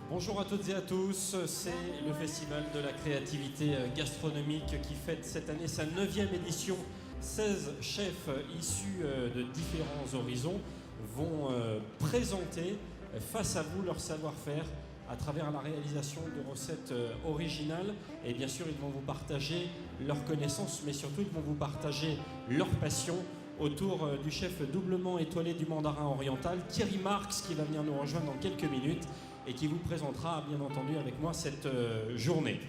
Bonjour à toutes et à tous, c'est le Festival de la créativité gastronomique qui fête cette année sa 9e édition. 16 chefs issus de différents horizons vont présenter face à vous leur savoir-faire à travers la réalisation de recettes originales. Et bien sûr, ils vont vous partager leurs connaissances, mais surtout, ils vont vous partager leur passion autour du chef doublement étoilé du Mandarin oriental, Thierry Marx, qui va venir nous rejoindre dans quelques minutes et qui vous présentera, bien entendu, avec moi cette journée.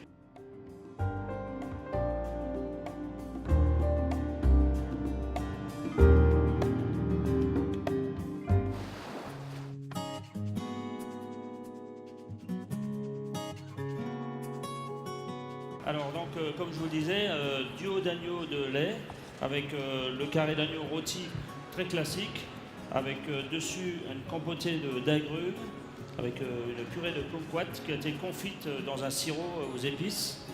Alors donc, comme je vous disais, duo d'agneau de lait avec le carré d'agneau rôti très classique, avec dessus une compotée d'agrumes, avec une purée de kumquat qui a été confite dans un sirop aux épices.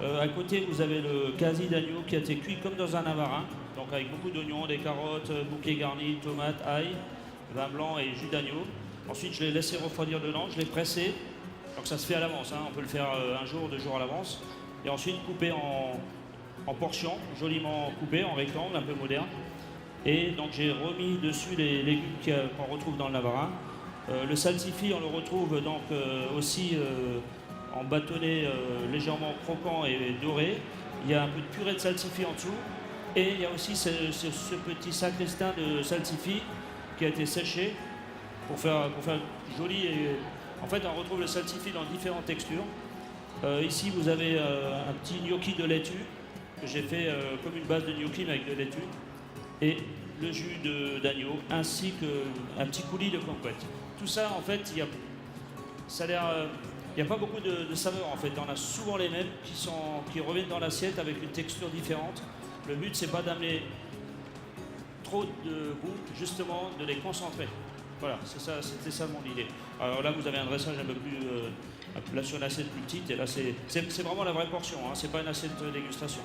À côté, vous avez le quasi d'agneau qui a été cuit comme dans un navarin, donc avec beaucoup d'oignons, des carottes, bouquet garni, tomates, ail, vin blanc et jus d'agneau. Ensuite, je l'ai laissé refroidir dedans, je l'ai pressé. Donc ça se fait à l'avance, hein. On peut le faire un jour, 2 jours à l'avance. Et ensuite coupé en portions, joliment coupées, en rectangle, un peu moderne. Et donc j'ai remis dessus les légumes qu'on retrouve dans le navarin. Le salsifis, on le retrouve donc aussi en bâtonnet légèrement croquant et doré. Il y a un peu de purée de salsifis en dessous. Et il y a aussi ce petit sacristain de salsifis qui a été séché pour faire joli. Et en fait, on retrouve le salsifis dans différentes textures. Ici, vous avez un petit gnocchi de laitue que j'ai fait comme une base de gnocchi mais avec de laitue. Et le jus d'agneau ainsi qu'un petit coulis de kumquat. Tout ça, en fait, il n'y a pas beaucoup de saveurs en fait. On a souvent les mêmes qui reviennent dans l'assiette avec une texture différente. Le but, c'est pas d'amener trop de goût, justement de les concentrer. Voilà, c'était ça mon idée. Alors là, vous avez un dressage un peu plus, là sur une assiette plus petite, et là c'est vraiment la vraie portion, hein, c'est pas une assiette de dégustation.